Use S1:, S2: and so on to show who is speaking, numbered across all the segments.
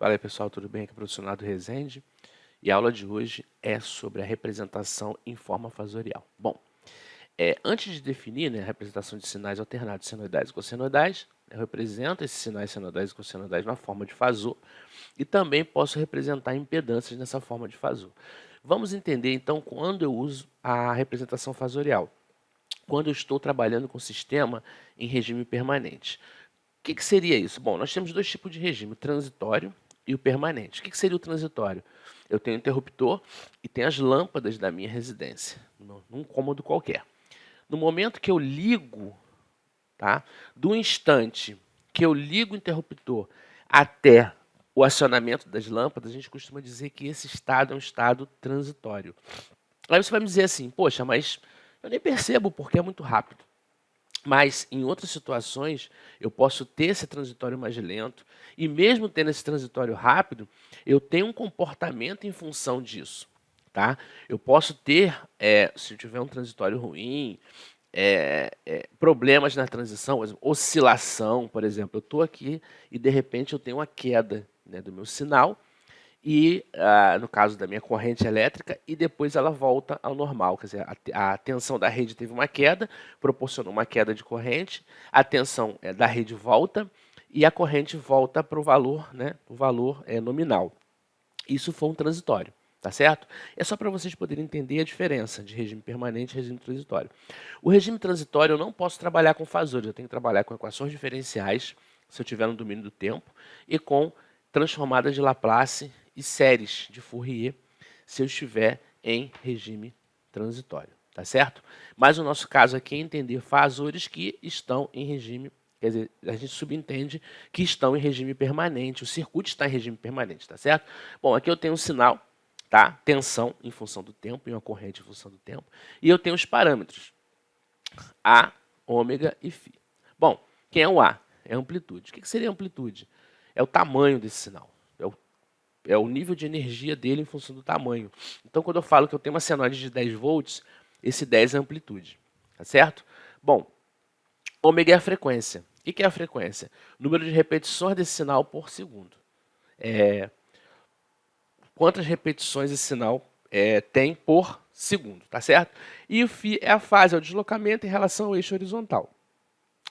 S1: Fala aí pessoal, tudo bem? Aqui é o professor Nado Rezende e a aula de hoje é sobre a representação em forma fasorial. Bom, antes de definir, né, a representação de sinais alternados, senoidais e cossenoidais, eu represento esses sinais senoidais e cossenoidais na forma de fasor e também posso representar impedâncias nessa forma de fasor. Vamos entender então quando eu uso a representação fasorial. Quando eu estou trabalhando com o sistema em regime permanente. O que seria isso? Bom, nós temos dois tipos de regime, o transitório e o permanente. O que seria o transitório? Eu tenho o interruptor e tenho as lâmpadas da minha residência, num cômodo qualquer. No momento que eu ligo, tá? Do instante que eu ligo o interruptor até o acionamento das lâmpadas, a gente costuma dizer que esse estado é um estado transitório. Aí você vai me dizer assim, poxa, mas eu nem percebo porque é muito rápido. Mas, em outras situações, eu posso ter esse transitório mais lento, e mesmo tendo esse transitório rápido, eu tenho um comportamento em função disso. Tá? Eu posso ter, se eu tiver um transitório ruim, problemas na transição, oscilação, por exemplo. Eu estou aqui e, de repente, eu tenho uma queda, né, do meu sinal, e no caso da minha corrente elétrica, e depois ela volta ao normal. Quer dizer, a tensão da rede teve uma queda, proporcionou uma queda de corrente, a tensão da rede volta e a corrente volta para o valor, né, nominal. Isso foi um transitório, tá certo? É só para vocês poderem entender a diferença de regime permanente e regime transitório. O regime transitório eu não posso trabalhar com fasores, eu tenho que trabalhar com equações diferenciais, se eu tiver no domínio do tempo, e com transformadas de Laplace e séries de Fourier, se eu estiver em regime transitório, tá certo? Mas o nosso caso aqui é entender fasores que estão em regime, quer dizer, a gente subentende que estão em regime permanente, o circuito está em regime permanente, tá certo? Bom, aqui eu tenho um sinal, tá? Tensão em função do tempo e uma corrente em função do tempo, e eu tenho os parâmetros A, ômega e φ. Bom, quem é o A? É a amplitude. O que seria amplitude? É o tamanho desse sinal. É o nível de energia dele em função do tamanho. Então, quando eu falo que eu tenho uma senoide de 10 volts, esse 10 é a amplitude. Tá certo? Bom, ômega é a frequência. O que é a frequência? Número de repetições desse sinal por segundo. Quantas repetições esse sinal tem por segundo, tá certo? E o φ é a fase, é o deslocamento em relação ao eixo horizontal.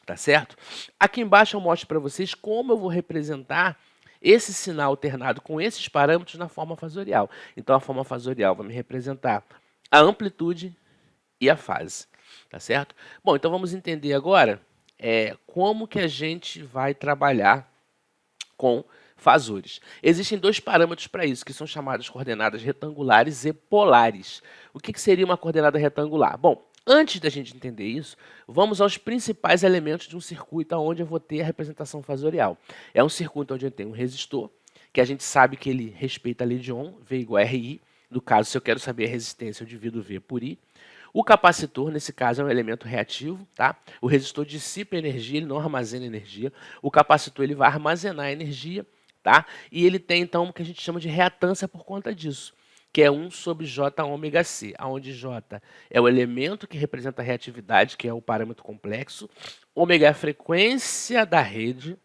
S1: Tá certo? Aqui embaixo eu mostro para vocês como eu vou representar esse sinal alternado com esses parâmetros na forma fasorial. Então, a forma fasorial vai me representar a amplitude e a fase. Tá certo? Bom, então vamos entender agora como que a gente vai trabalhar com fasores. Existem dois parâmetros para isso, que são chamadas coordenadas retangulares e polares. O que seria uma coordenada retangular? Bom, antes da gente entender isso, vamos aos principais elementos de um circuito onde eu vou ter a representação fasorial. É um circuito onde eu tenho um resistor, que a gente sabe que ele respeita a lei de Ohm, V igual a RI. No caso, se eu quero saber a resistência, eu divido V por I. O capacitor, nesse caso, é um elemento reativo, tá? O resistor dissipa energia, ele não armazena energia. O capacitor ele vai armazenar energia, tá? E ele tem, então, o que a gente chama de reatância por conta disso, que é 1 sobre J ômega C, onde J é o elemento que representa a reatividade, que é o parâmetro complexo, ômega é a frequência da rede,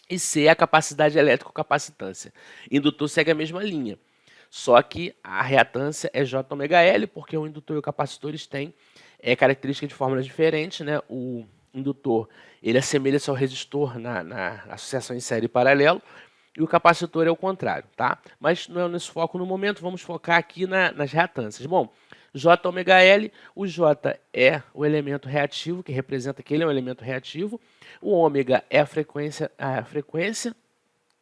S1: e C é a capacidade elétrico-capacitância. Indutor segue a mesma linha. Só que a reatância é J ômega L, porque o indutor e o capacitor têm características de fórmulas diferentes, né? O indutor ele assemelha-se ao resistor na associação em série e paralelo, e o capacitor é o contrário, tá? Mas não é nesse foco no momento, vamos focar aqui nas reatâncias. Bom, J ômega L, o J é o elemento reativo, que representa que ele é um elemento reativo, o ômega é a frequência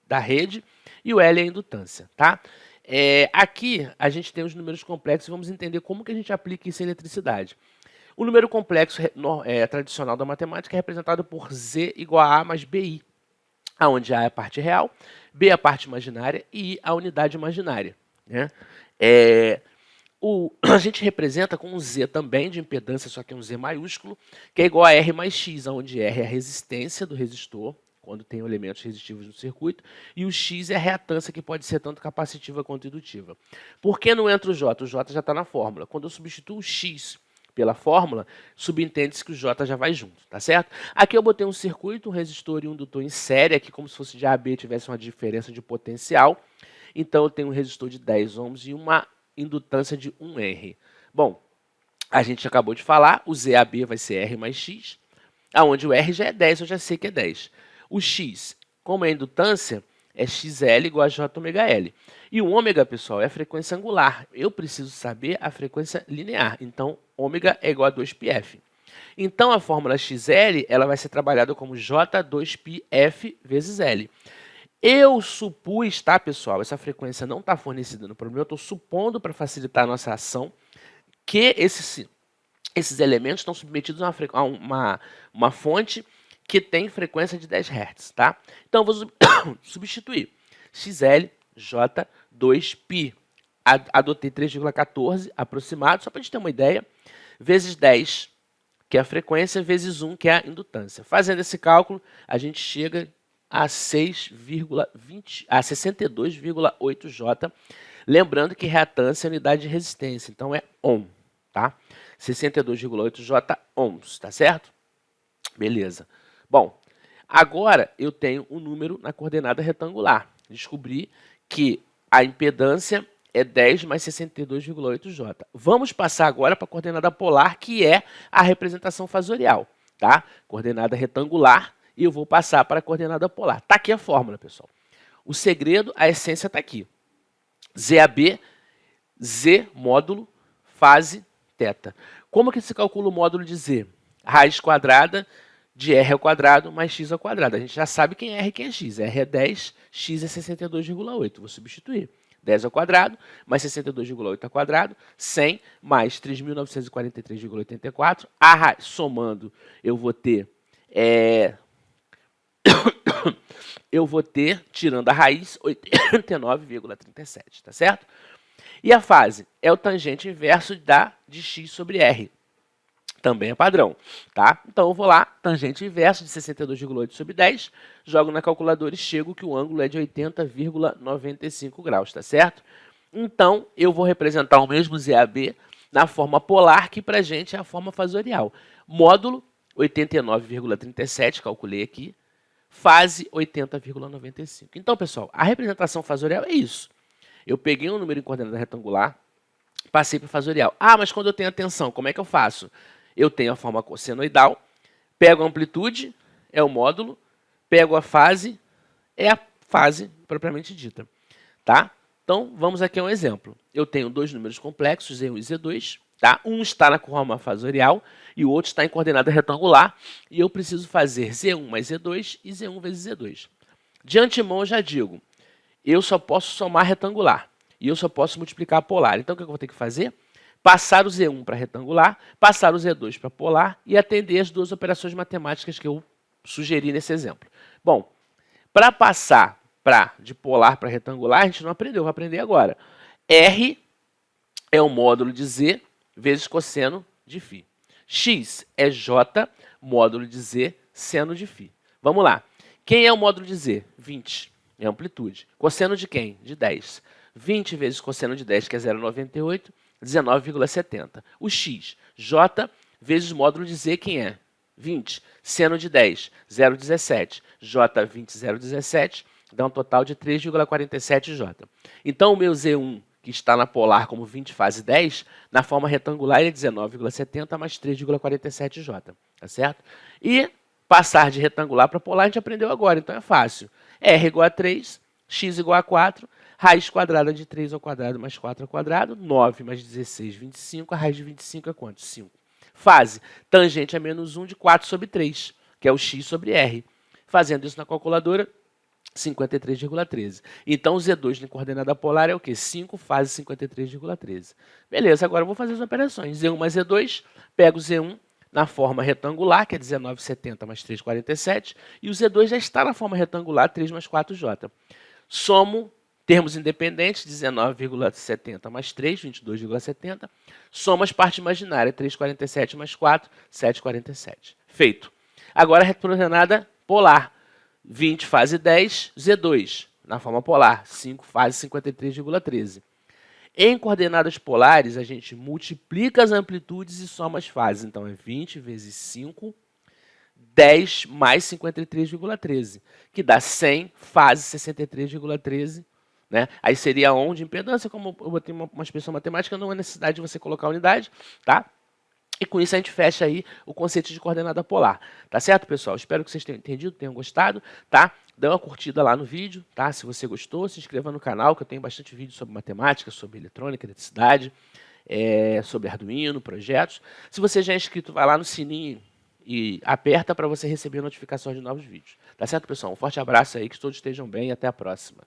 S1: da rede, e o L é a indutância, tá? Aqui a gente tem os números complexos e vamos entender como que a gente aplica isso em eletricidade. O número complexo tradicional da matemática é representado por Z igual a A mais BI, onde A é a parte real, B é a parte imaginária e I a unidade imaginária, né? A gente representa com um Z também de impedância, só que é um Z maiúsculo, que é igual a R mais X, onde R é a resistência do resistor, quando tem elementos resistivos no circuito, e o X é a reatância, que pode ser tanto capacitiva quanto indutiva. Por que não entra o J? O J já está na fórmula. Quando eu substituo o X pela fórmula, subentende-se que o J já vai junto, tá certo? Aqui eu botei um circuito, um resistor e um indutor em série, aqui como se fosse de AB tivesse uma diferença de potencial. Então eu tenho um resistor de 10 ohms e uma indutância de 1R. Bom, a gente acabou de falar, o ZAB vai ser R mais X, aonde o R já é 10, eu já sei que é 10. O X, como é indutância, é XL igual a J ômega L. E o ômega, pessoal, é a frequência angular. Eu preciso saber a frequência linear. Então, ômega é igual a 2πf. Então, a fórmula XL ela vai ser trabalhada como J2πf vezes L. Eu supus, tá, pessoal? Essa frequência não está fornecida no problema. Eu estou supondo, para facilitar a nossa ação, que esses elementos estão submetidos a uma fonte que tem frequência de 10 Hz, tá? Então, eu vou substituir XL, J, 2π. Adotei 3,14 aproximado, só para a gente ter uma ideia, vezes 10, que é a frequência, vezes 1, que é a indutância. Fazendo esse cálculo, a gente chega a 62,8 J. Lembrando que reatância é unidade de resistência, então é ohm, tá? 62,8 J ohms, tá certo? Beleza. Bom, agora eu tenho um número na coordenada retangular. Descobri que a impedância é 10 mais 62,8 J. Vamos passar agora para a coordenada polar, que é a representação fasorial, tá? Coordenada retangular, e eu vou passar para a coordenada polar. Tá aqui a fórmula, pessoal. O segredo, a essência está aqui. ZAB, Z módulo, fase, θ. Como que se calcula o módulo de Z? Raiz quadrada de R ao quadrado mais X ao quadrado. A gente já sabe quem é R e quem é X. R é 10, X é 62,8. Vou substituir. 10 ao quadrado, mais 62,8 ao quadrado, 100 mais 3.943,84. Somando, eu vou ter, tirando a raiz, 89,37, tá certo? E a fase é o tangente inverso de x sobre r. Também é padrão, tá? Então eu vou lá, tangente inverso de 62,8 sobre 10, jogo na calculadora e chego que o ângulo é de 80,95 graus, tá certo? Então eu vou representar o mesmo ZAB na forma polar, que pra gente é a forma fasorial. Módulo 89,37, calculei aqui, fase 80,95. Então, pessoal, a representação fasorial é isso. Eu peguei um número em coordenada retangular, passei para fasorial. Ah, mas quando eu tenho a tensão, como é que eu faço? Eu tenho a forma cossenoidal, pego a amplitude, é o módulo, pego a fase, é a fase propriamente dita, tá? Então, vamos aqui a um exemplo. Eu tenho dois números complexos, Z1 e Z2, tá? Um está na forma fasorial e o outro está em coordenada retangular, e eu preciso fazer Z1 mais Z2 e Z1 vezes Z2. De antemão, eu já digo, eu só posso somar retangular e eu só posso multiplicar polar. Então, o que eu vou ter que fazer? Passar o Z1 para retangular, passar o Z2 para polar e atender as duas operações matemáticas que eu sugeri nesse exemplo. Bom, para passar de polar para retangular, a gente não aprendeu, vai aprender agora. R é o módulo de Z vezes cosseno de φ. X é J, módulo de Z, seno de φ. Vamos lá. Quem é o módulo de Z? 20. É amplitude. Cosseno de quem? De 10. 20 vezes cosseno de 10, que é 0,98, 19,70. O x, j vezes o módulo de z, quem é? 20. Seno de 10, 0,17. J, 20, 0,17, dá um total de 3,47 j. Então, o meu Z1, que está na polar como 20 fase 10, na forma retangular é 19,70 mais 3,47 j. Tá certo? E passar de retangular para polar a gente aprendeu agora, então é fácil. R igual a 3, x igual a 4, raiz quadrada de 3 ao quadrado mais 4 ao quadrado, 9 mais 16, 25, a raiz de 25 é quanto? 5. Fase, tangente a menos 1 de 4 sobre 3, que é o x sobre r. Fazendo isso na calculadora, 53,13. Então, o Z2 na coordenada polar é o quê? 5 fase 53,13. Beleza, agora eu vou fazer as operações. Z1 mais Z2, pego o Z1 na forma retangular, que é 19,70 mais 3,47, e o Z2 já está na forma retangular, 3 mais 4J. Somo termos independentes, 19,70 mais 3, 22,70. Somo as partes imaginárias, 3,47 mais 4, 7,47. Feito. Agora, a coordenada polar, 20 fase 10, Z2, na forma polar, 5 fase 53,13. Em coordenadas polares, a gente multiplica as amplitudes e soma as fases. Então, é 20 vezes 5, 10 mais 53,13, que dá 100 fases 63,13. Né? Aí seria a onda de impedância, como eu botei uma expressão matemática, não há necessidade de você colocar a unidade, tá? E com isso a gente fecha aí o conceito de coordenada polar. Tá certo, pessoal? Espero que vocês tenham entendido, tenham gostado, tá? Dá uma curtida lá no vídeo, tá? Se você gostou, se inscreva no canal, que eu tenho bastante vídeo sobre matemática, sobre eletrônica, eletricidade, sobre Arduino, projetos. Se você já é inscrito, vai lá no sininho e aperta para você receber notificações de novos vídeos. Tá certo, pessoal? Um forte abraço aí, que todos estejam bem e até a próxima.